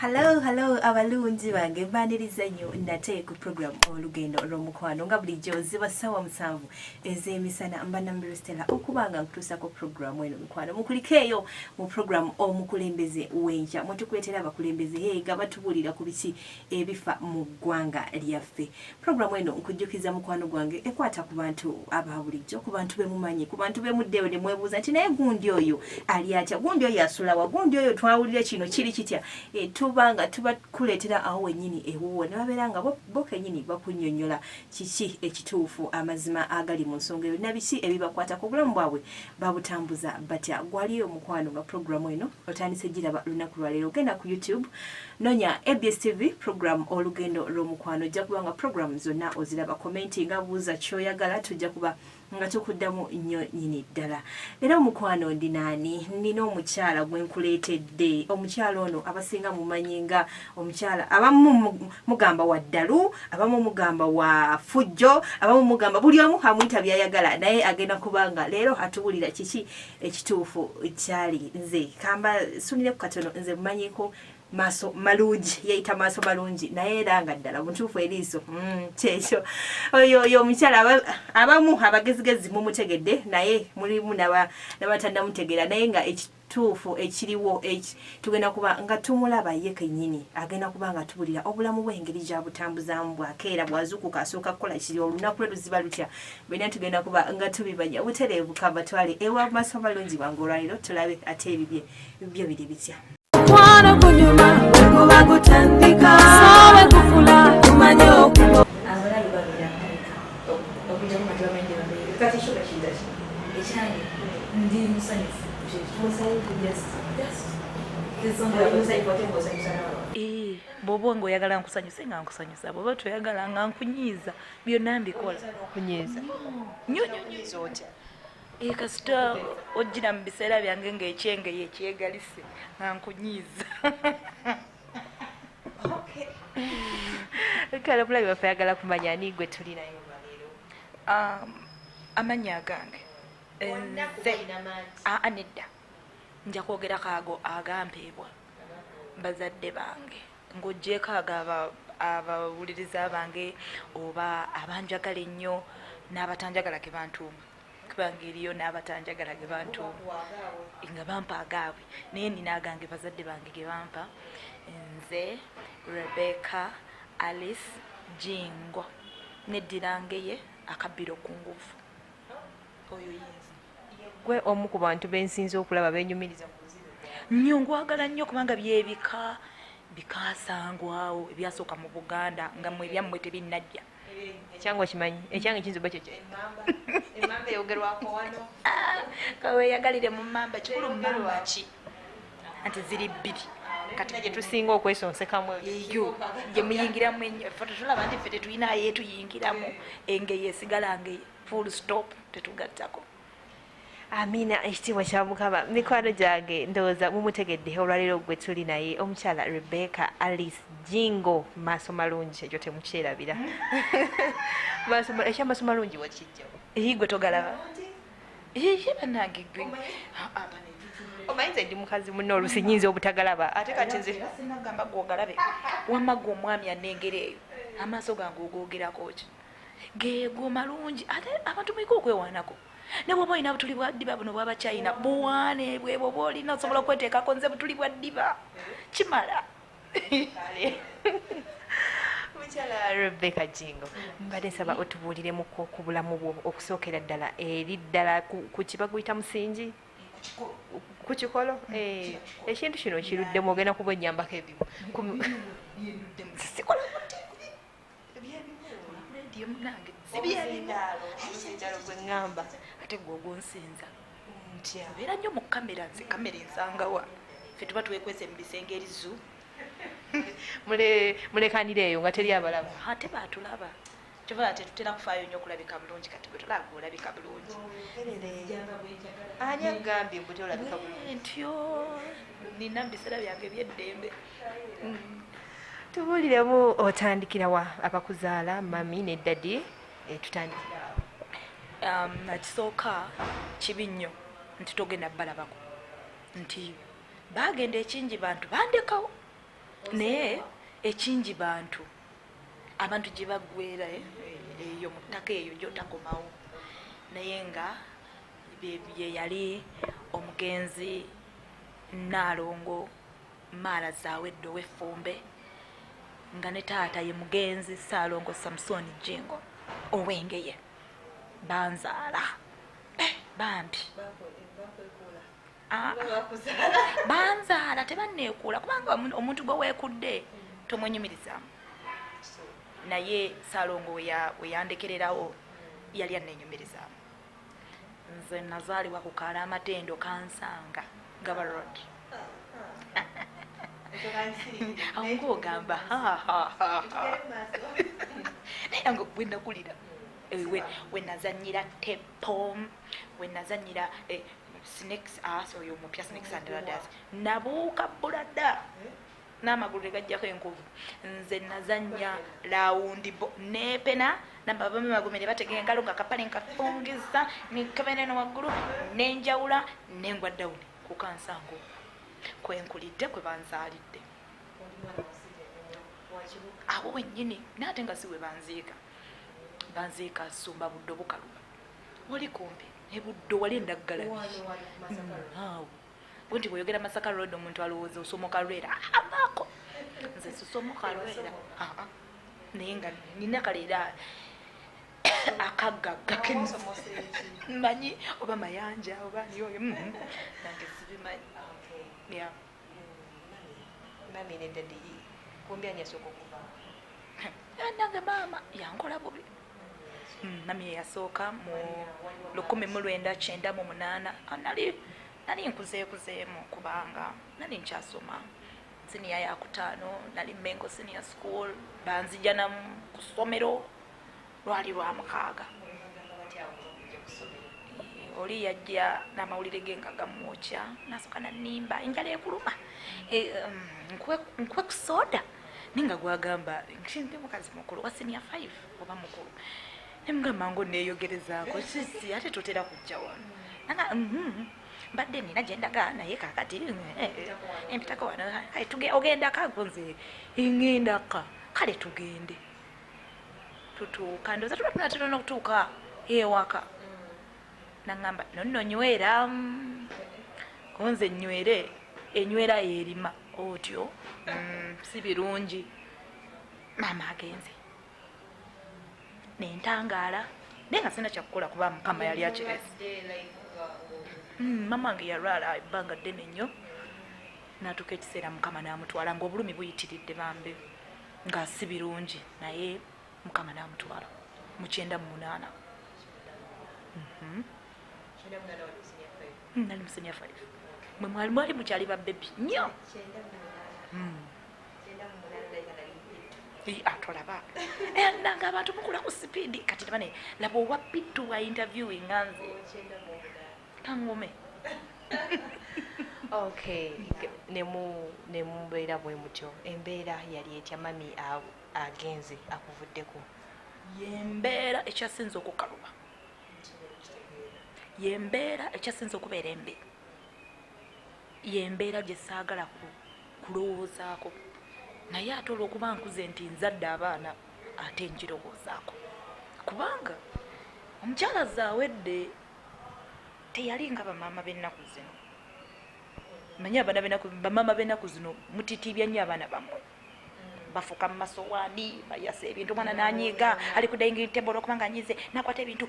Hello abalungi bange mbaniriza nnyo nate ku program Olugendo Lwo'Mukwano nga bulijjo ziba sawa musanvu ez'emisana mbanambiro Stella okubanga nkutuusa ku program eno Mukwano mukulikeeyo mu program omukulembeze w'enkya mutukwetera abakulembeze heega batubulira ku biki ebifa mu ggwanga lyaffe. Program eno nkujjukiza mukwano gwange ekwata ku bantu aba bulijjo, ku bantu bemumanyi, ku bantu bemuddeyo ne mwebuuza nti naye gundi oyo ali atya, gundi oyo asulawa, gundi oyo twawulira kino kiri kitya. Tubanga tubakuleetera awo wennyini ewuwo ne babeera nga bo kennyini bakunnyonnyola kiki ekituufu amazima agali mu nsonga eyo nabiki ebibakwata ku bulamu bwabwe babutambuza batya. Gwaliyo mukwano nga programu eno otandise giraba lunaku lwaleero, genda ku YouTube nonya ABS TV program Olugendo Lwo'Mukwano, ojja kubanga programu zonna oziraba. Commentinga, buuza kyoyagala, tujja kuba nga tukuddamu nnyo nyini ddala. Era mukwano ndi nani? Nina omukyala gwe nkuleetedde. Omukyala ono abasinga mumanyi nga omukyala abamu mugamba wa ddalu, abamu mugamba wa fujjo, abamu mugamba buli omu amuyita byayagala, naye agenda kubanga leero atubulira kiki ekituufu kyali. Nze kamba sunire ku katono, nze mumanyiko maso malungi, yeita maso malungi naye era nga ddala mutuufu eriiso kyekyo. Oyo omukyala abamu abagezigezi mumutegedde, naye mulimu n'abatannamutegeera, naye nga ekituufu ekiriwo tugenda kuba nga tumulaba ye kennyini agenda kuba nga tubulira obulamu bw'engeri gy'abutambuzaamu bwakeera bwazuukuka asooka kukola kiri olunaku lwe luziba lutya. Bwena tugenda kuba nga tubimanya butereevu kabatwale ewa maso malungi wange olwaliro tulabe ate ebibye biri bitya. Mwana kunyuma kuba kutandika sawe kufula tumanye okubo abalalu babira okuja mu matwa mende babiri kati shuka kinda ekyani ndi musanyufu bw'oba ng'oyagala nkusanyuse nga nkusanyusa, bw'oba toyagala nga nkunyiiza, byonna mbikola. Kunyiiza nnyonnyonyiza otya kasita ojjira mu biseera byange ng'ekyengeye ekyegalise nga nkunyiiza. kale bulabi baffe ayagala kumanya ani gwe tuli naye olwaleero. Amannya agange nze nedda nja kwogerako ago agampeebwa bazadde bange, ng'oggyeko ago abawuliriza bange oba abanjagala ennyo n'abatanjagala ge bantuuma, kubanga eriyo n'abatanjagala ge bantuuma nga bampa agaabwe, naye nina agange bazadde bange ge bampa. Nze Rebecca Alice Jingo neddirange ye akabbiro ku nguvu. Oyo yinza gwe omu ku bantu bensinze okulaba benyumiriza mu buzima nnyo, ngwagala nnyo kubanga byebika bikasangwawo ebyasooka mu Buganda nga mwe ebyammwe tebinnajja. ekyange kimanyi, ekyange kinzuba kyo emmamba eyogerwako wano kaweeyagalire mu mmamba kikulu mmamba ki anti ziri bbiri kati gye tusinga okwesonsekamu eyo gye muyingiramu ennyo. Ffe tetulaba nti ffe tetulinayo yetuyingiramu engeye esigala ngeye full stop tetugattako. Amina, ekitiibwa kya Mukama. Mikwano gyange ndowooza mumutegedde olwaleero gwe tuli naye omukyala Rebecca Alice Jingo, maaso malungi, ekyo temukyerabira. Ekyamaaso malungi wakijjawo gwe togalaba bannange gwe omanyi nze ndi mukazi munno oluusi nnyinza obutagalaba ate kati nze sinagamba gwogalabe wamma gwe omwami anengera eyo amaaso gange ogoogerako ki geego malungi ate abantu mwiko okwewaanako. Ne bw'oba olina butuli bwa ddiba buno bwaba China buwaane bwe bw'oba olina osobola okweteekako nze butuli bwa ddiba kimala. Mukyala Rebecca Jingo, mbadde nsaba otubuuliremu ku bulamu bwo okusookera ddala eri ddala ku kibaguyita musingi ku kikolo. Ekintu kino kiruddemu ogenda kuba ennyambako ebimu ŋŋamba ate gwe ogwonsinza ntya beera nnyo mu kamera. Nze kamera ensangawa, ffe tuba twekwese mu bisenge erizu mulekanira eyo nga teri abalaba ate baatulaba kyova tetutera kufaayo nnyo okulabika bulungi. Kati bwe tulaba olabika bulungi ani agambye mbu tolabika bulungi ntyo nina mu biseera byange ebyeddembe. Tubuuliremu otandikira wa abakuzaala mami ne ddadi tutandikira nakisooka kibi nnyo nti togenda balabako nti bagenda ekingi bantu bandekawo naye ekingi abantu gye baggwera eyo mu ttaka eyo gyotakomawo naye nga bye yali omugenzi Nnaalongo Maala Zaawedde ow'Effumbe nga ne taata ye mugenzi Ssaalongo Samusoni Jingo ow'Engeye banzaala bambi banzaala tebanneekuula kubanga omuntu gwe weekudde tomwenyumirizaamu naye Ssaalongo we yandekererawo yali annenyumirizaamu nze nazaalibwa ku kaala amatendo kansanga Gaba Road awo ng'ogamba naye nga bwe nakulira we nazannyira tepo we nazannyira snakes oyo omupya snakes and ladders nabuuka bulada n'amagulu tegajjako enkovu nze nazannya laawundi neepena nababame magomere batega engalo nga kapale nkafungisa nikabeneno waggulu nenjawula nengwa dawuni ku kansango kwenkulidde kwe banzaalidde awo wennyini naate nga si we banziika Sumba Buddo Bukaluba wali kumpi ne Buddo wali endaggala awo bunti bweyogera Masaka Road omuntu alowooza osomoka Lwera amaako nze sisomoka Lwera naye nga nina kaleera akagagga manyi oba mayanja oba niyoyo nange sibimanyi mami ne dadi kumbi anyasooka okuva nange maama yankola bubi mami yasooka mu 1998 nali nkuzeekuzeemu kubanga nali nkyasoma siniya yakutaano nali Mengo senior school banzija namu ku ssomero lwali lwa mukaaga oli yajja n'amawulire ge nga gamwokya nasooka nanimba enjala ekuluma nkwe ku soda ninga gwagamba nti mukazi mukulu wa senior 5 oba mukulu nemugamba ngo neeyogerezaako sisi ate totera kujja wano nanga mbadde nina gyendaga naye kakati empitako wano ogendaka nze ŋŋendaka kale tugende tutuuka ndoza tuba tunatera n'okutuuka ewaka naŋŋamba nonno nywera konze nywere enywera yerima otyo si birungi maama agenze nentangaala naye nga sina kyakukola kuba Mukama yali akirese mama wange yalwala ebbanga ddene nnyo n'atuuka ekiseera Mukama n'amutwala ng'obulumi buyitiridde bambi nga si birungi naye Mukama n'amutwala mu 98 nali mu senior 5 mwe mwali mukyali ba bebi nnyo atolaba nanga abantu mukula ku sipiidi kati bane laba owa Bittu wa interviewing nganze kangome okay nemubeera bwe mutyo embeera yali etya mami agenze akuvuddeko yembeera ekyasinze okukaluba yembeera ekyasinze okubeera embi yembeera gye saagala kulowoozaako naye ate olw'okuba nkuze nti nzadde abaana ate njirowoozaako kubanga omukyala Zaawedde teyali nga bamaama b'ennaku zino manyi bamaama b'ennaku zino mutitiibya nnyo abaana bammwe bafuka mu masowaani bayasa ebintu omwana n'anyiiga ali ku dining table okubanga anyize nakwata ebintu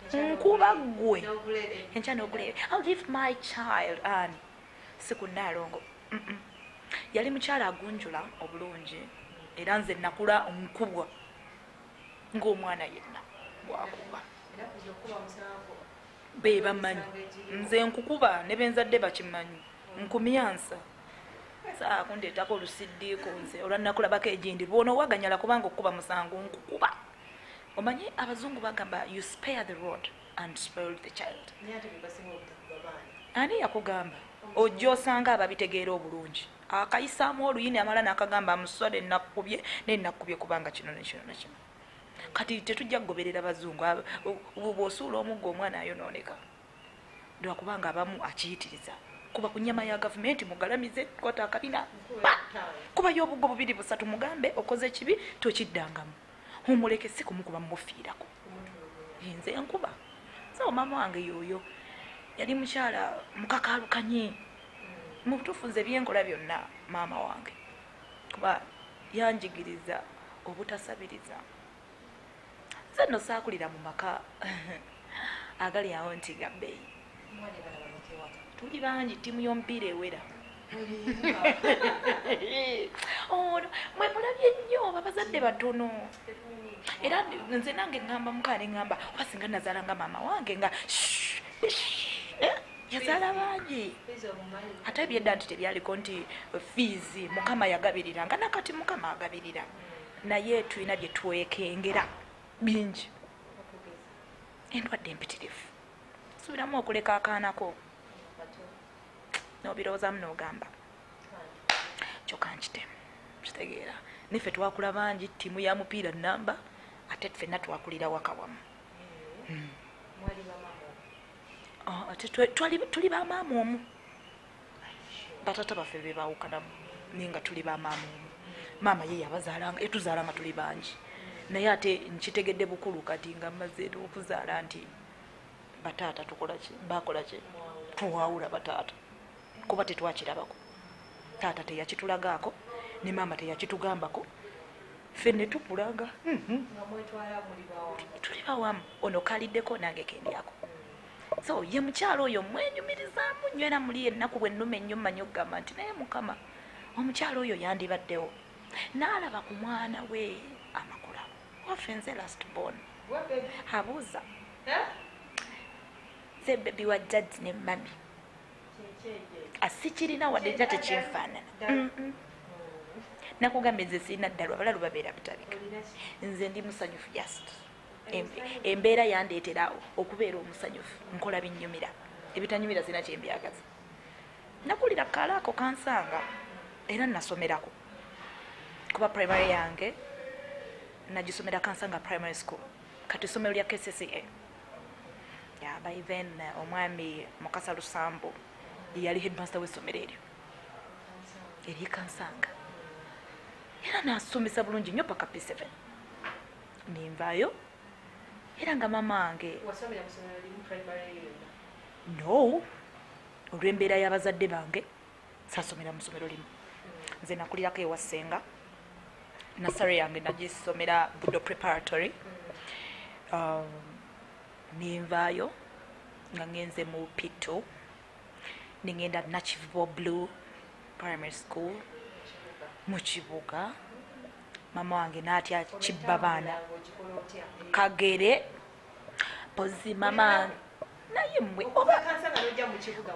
nkuba ggwe enkya n'ogulebe I'll give my child ani si ku Nnaalongo yali mukyala agunjula obulungi era nze nakula nkubwa ng'omwana yenna bwakuba be bamanyi nze nkukuba ne benzadde bakimanyi nkumyansa saa kundeetako olusiddiiko nze olwannakulabako egindi bwona owaganyala kubanga okuba musango nkukuba omanyi abazungu bagamba you spare the rod and spoil the child ani yakugamba ojja osanga ababitegeera obulungi akayisaamu oluyini amala n'akagamba amusole nakubye nenakubye kubanga kino nekino nekino kati tetujja kugoberera bazungu bw'osuula omuggo omwana ayonooneka lwakubanga abamu akiyitiriza kuba ku nnyama ya gavumenti mugalamize kwata akabina kuba y'obuggo bubiri busatu mugambe okoze ekibi tokiddangamu omuleke si kumukuba mumufiirako nze enkuba so mama wange yoyo yali mukyala mukakalukanye mu butuufu nze byenkola byonna maama wange kuba yanjigiriza obutasabiriza nze nno saakulira mu maka agali awo nti gabbeeyi tuli bangi ttiimu y'omupiira ewera mwe mulabye nnyo babazadde batono era nze nange ngamba mukaane ngamba wasinga nazaala nga maama wange nga yazaala bangi ate ebyedda nti tebyaliko nti fiizi mukama yagabirira nga nakati mukama agabirira naye tulina bye twekengera bingi endwadde empitirivu subiramu okuleka akaanako nobirowoozamu n'ogamba kyokka nkitemu kitegeera niffe twakula bangi ttiimu ya mupiira namba ate ffenna twakulira waka wamu ate tuli bamaama omu batata baffe be baawukanamu naye nga tuli bamaama omu maama ye yatuzaala nga tuli bangi naye ate nkitegedde bukulu kati nga mmaze okuzaala nti bataata bakola ki tuwaawula bataata kuba tetwakirabako taata teyakitulagaako ne maama teyakitugambako ffe ne tukulaga tuli bawamu ono kaliddeko nange kendyako so ye mukyalo oyo mwenyumirizaamu nnyo era muli ennaku bwe nnuma ennyo mmanyi okugamba nti naye mukama omukyalo oyo yandibaddewo n'alaba ku mwana we amakula waffe nze last born abuuza nze bebi wa jjajji ne mami asikirina wadde era tekinfaanana nakugamba nze sirina ddala abalalu babeera butabika nze ndi musanyufu just embeera yandeetera okubeera omusanyufu nkola binnyumira ebitanyumira sirina kyembyagaza nakulira kalaako kansanga era nasomerako kuba primary yange nagisomera kansanga primary school kati somero lya KCCA by then omwami Mukasa Lusambo yali headmaster w'essomero eryo eri kansanga era nasomesa bulungi nnyo paka P7 ninvaayo era nga mama wange no olw'embeera y'abazadde bange saasomera mu ssomero limu nze nakulirako ewa ssenga nasare yange nagisomera Budo preparatory ninvaayo nga ngenze mu P2 ningenda Nakivubo Blue primary school mu kibuga mama wange n'atya Kibbabaana Kagere pozi mama naye mmwe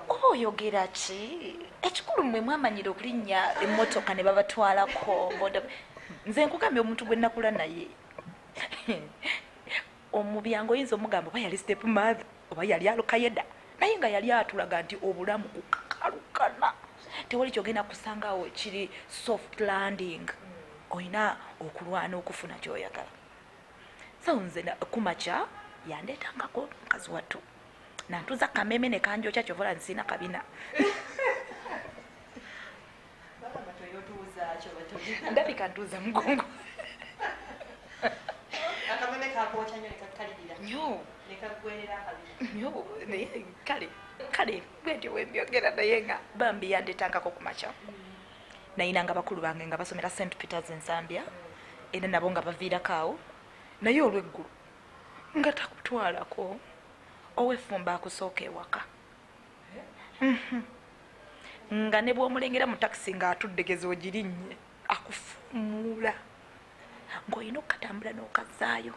oyogera ki ekikulu mmwe mwamanyira okulinnya emmotoka ne babatwalako nze nkugambye omuntu gwe nnakula naye omubyango oyinza omugamba oba yali step mother oba yali alukayeda naye nga yali atulaga nti obulamu kukakalukana tewali kyogenda kusangawo kiri soft landing olina okulwana okufuna kyoyagala so nze kumakya yandeetangako mukazi wattu nantuza kameme ne kanjokya kyovola nsina kabina ndabika ntuuza mugongo kale bwetyo wembyogera naye nga bambi yandetangako kumakya nayinanga bakulu bange nga basomera St Peters Nsambya era nabo nga baviirako awo naye olw'eggulu nga takutwalako owefumba akusooka ewaka nga ne bw'omulengera mu takisi ng'atuddegeza ogirinnye akufumuula ng'olina okukatambula n'okazaayo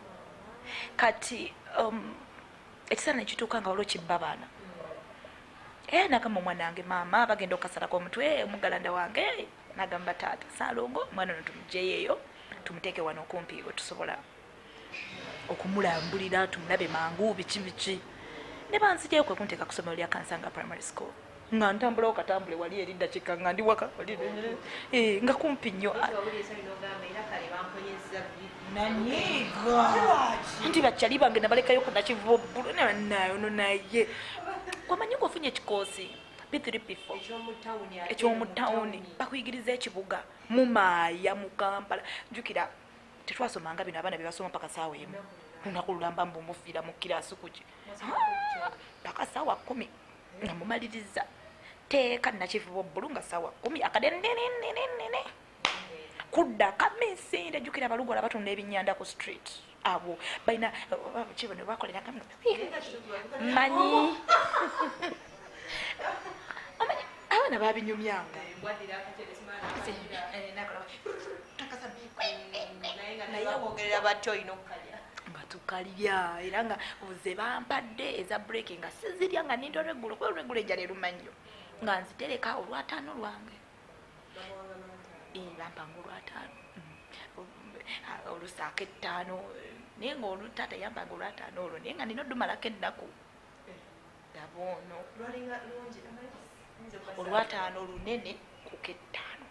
kati ekiseera nekituuka nga waliwo Kibbabaana era nagamba omwana wange maama bagenda okukasalako omutwe omugalanda wange nagamba taata Saalongo omwana ono tumugyeyo eyo tumuteeke wano okumpi we tusobola okumulambulira tumulabe mangu biki ne banzijayo kwe kunteeka ku ssomero lya Kansanga primary school nga ntambulawo katambule wali eri ddakiika nga ndi waka nga kumpi nnyo nanyiga nti bakyali bange nabalekayo ku Nakivubo Bulu nayo naye wamanyi ng'ofunye ekikoosi P3 P4 ekyomutawuni bakuyigiriza ekibuga mumaaya mu Kampala jukira tetwasomanga bino abaana bebasoma paka saawa emu lunaku lulamba mbumufiira mu kirasi kuki paka saawa 10 nga mumaliriza teeka nakivuba obbulu nga saawa 10 akadenenenenene kudda kamisinde jukira abalugola batunda ebinyanda ku street abo balina kibone bakolera kamwe manyi abaana babinyumyanga nga tukalya era nga ze bampadde eza breaking nga sizirya nga nindo regulo kwa regulo enjala erumanyo nga nzitereka olwataano lwange bampanga olwataano olusaako ettaano naye nga olutata yambanga olwataano olwo naye nga nina odumalako ennaku daboono olwataano olunene kukettaano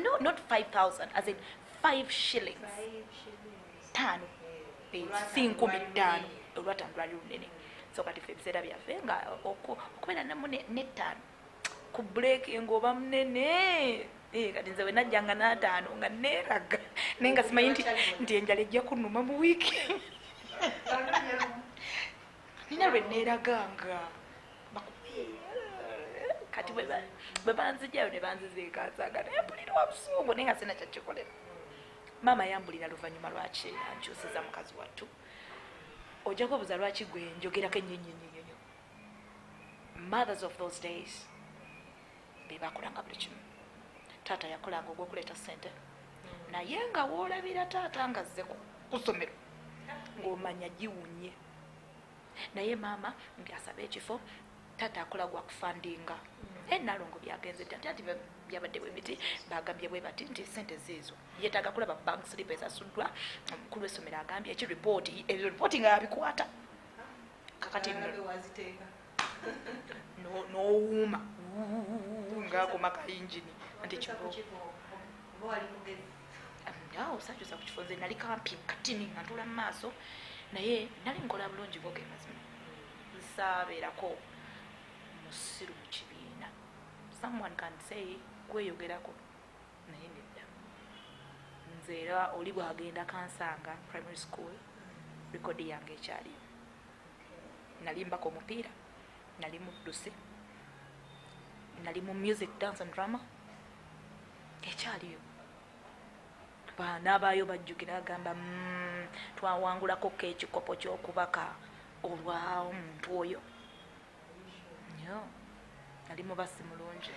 no not 5,000 as in 5 shillings taano sinkumi ttaano olwataano lwali lunene so kati fe ebiseera byaffe nga okubeera namu nettaano ku breaki ng'oba munene kati nze we najjanga n'ataano nga neeraga naye nga simanyi nti enjala ejja kunnuma mu wiiki nina lwe neeraganga kati bwe banzijayo ne banzizeekaasaga naye mpulirwa busungu naye nga sina kyakikolera maama yambulira luvannyuma lwaki ankyusiza mukazi wattu ojja kwebuuza lwaki gwe njogerako ennyo mothers of those days be bakolanga buli kimu taata yakolanga ogw'okuleeta ssente naye nga woolabira taata nga azze ku ssomero ng'omanya giwunye naye maama ngyasaba ekifo taata akola gwa kufandinga nalongo byagenze nti byabadde bwe biti bagambye bwe bati nti ssente ziizo yeetaaga kulaba bank slip ezasuddwa omukulu w'essomero agambye ekiripooti ebyo ripooti nga yabikwata kakati n'owuuma ngaakoma kayinjini nti kibo osajusa ku kifo nze nali kampi katini nga ntula mu maaso naye nali nkola bulungi goge mazima nsaabeerako musiru mu kibiina someone can say gweyogerako naye nedda nze era oli bwagenda kansanga primary school rekodi yange ekyaliyo nali mbako omupiira nali mu dusi nali mu music dance and drama ekyaliyo baana baayo bajjukira agamba twawangulako ekikopo ky'okubaka olwa omuntu oyo nali mubasi mulungi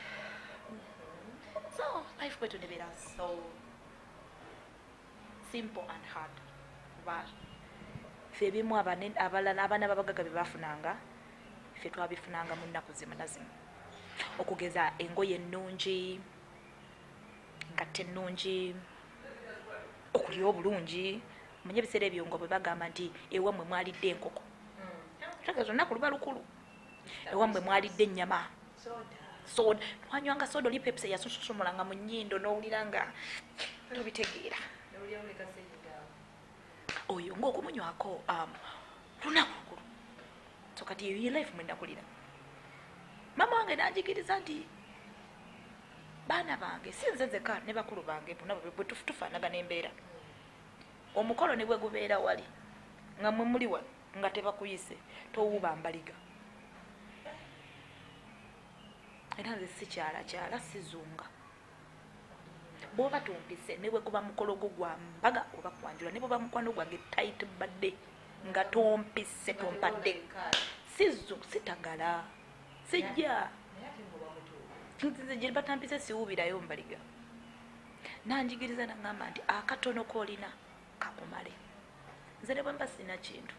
so life kwetu nebeera so simple and hard kuba ffe ebimu abalala abaana babagaga bye bafunanga ffe twabifunanga mu nnaku zimu na zimu okugeza engoye ennungi ngatte ennungi okulya obulungi manye ebiseera ebyo nga bwe bagamba nti ewammwe mwalidde enkoko tegeeza olunaku luba lukulu ewammwe mwalidde ennyama soda twanywanga soda oli pepsi yasusumulanga mu nnyindo n'owulira nga tobitegeera oyo ng'okumunywako lunaku lukulu so kati eyo life mwendakulira mama wange nanjigiriza nti baana bange si nze nzeka ne bakulu bange bonna bwe tufaanagana embeera omukolo ne bwe gubeera wali nga mwe muli wano nga tebakuyise towuuba mbaliga era nze sikyalakyala sizunga bw'oba tumpise ne bwe guba mukolo gwo gwa mbaga oba kwanjula ne bw'oba mukwano gwange tight badde nga tompise tompadde sitagala sijja nze gye batampise siwuubirayo mbaliga nanjigiriza naŋŋamba nti akatono koolina kakumale nze ne bwe mba sina kintu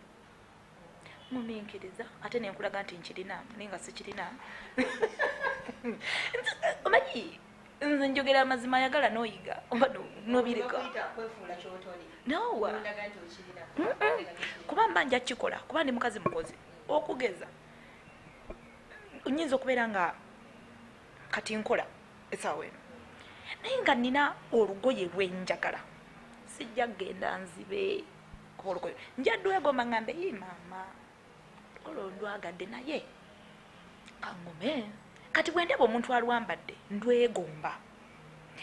muminkiriza ate nenkulaga nti nkirina naye nga sikirina omanyi nze njogera amazima ayagala n'oyiga oba n'obireka nowa kuba mba nja kikola kuba ndi mukazi mukozi okugeza nyinza okubeera nga kati nkola esaawa eno naye nga nina olugoye lwenjagala sijja kgenda nzibe kuba olugoye njaddu egomba ngambe yi maama olugoye olwagadde naye kaŋŋume kati bwe ndaba omuntu alwambadde ndwegomba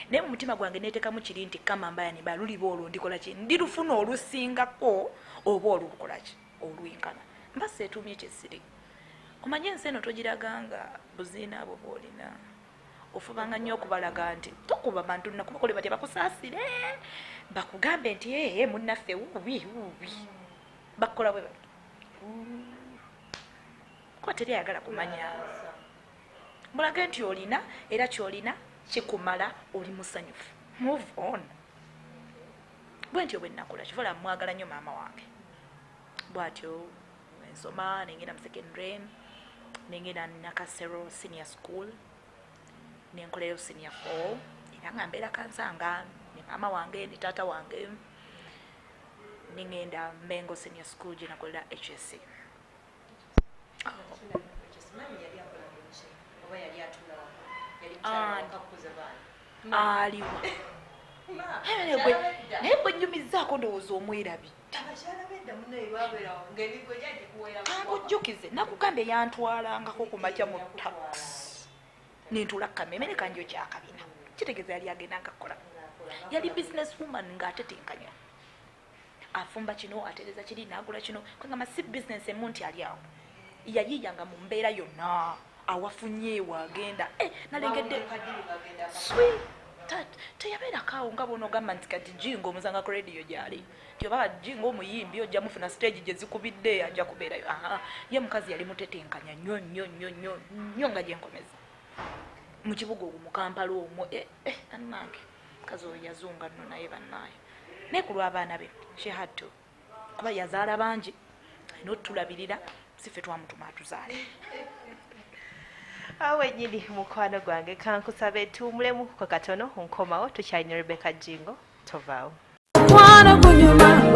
naye mu mutima gwange neeteekamu kiri nti kama mbayani baluliba olwo ndikola ki ndirufuna olusingako oba olukola ki olwinkana mba seetuumye kyesiri omanye ensi eno togiraga nga buziina abo bw'olina ofubanga nnyo okubalaga nti tokuba bantu nakubakole batya bakusaasire bakugambe nti munnaffe wuubi bakukola bwe bati kuba teri ayagala kumanya mulage nti olina era kyolina kikumala oli musanyufu move on bwe ntyo bwe nnakula kivola mwagala nnyo maama wange bw'atyo ensoma nengenda mu secondary nengenda nakasero senior school nenkolerayo senior 4 era nga mbeera kansanga ne maama wange ne taata wange nengenda Mengo senior school gye nakolera HSC aliwa naye gwe nnyumizaako ndowooza omwerabi kankujjukize nakugambe yantwalangako ku makya mu taxi nentula kameme ne kanjo kyakabina kitegeeza yali agenda ngakola yali business woman ng'atetenkanya afumba kino atereza kiri n'agula kino kwegamba si business emu nti ali awo yayiyanga mu mbeera yonna awafunye wagenda nalengedde teyabeerako awo nga bonaogamba nti kati Jingo omuzanga ku radio gyali nti oba Jingo omuyimbi ojja mufuna stage gye zikubidde ajja kubeerayo ye mukazi yali mutetenkanya nnyo nga gyenkomeza mu kibuga ogwo mu Kampala omwo annange mukazi oyo yazunga nno naye bannaayo naye ku lw'abaana be she had to kuba yazaala bangi alina otulabirira sife twamutuma atuzaale awe nyini mukwano gwange kankusabe tuwumulemu katono nkomawo tukyalina Rebecca Jingo tovaawo Mukwano gunyuma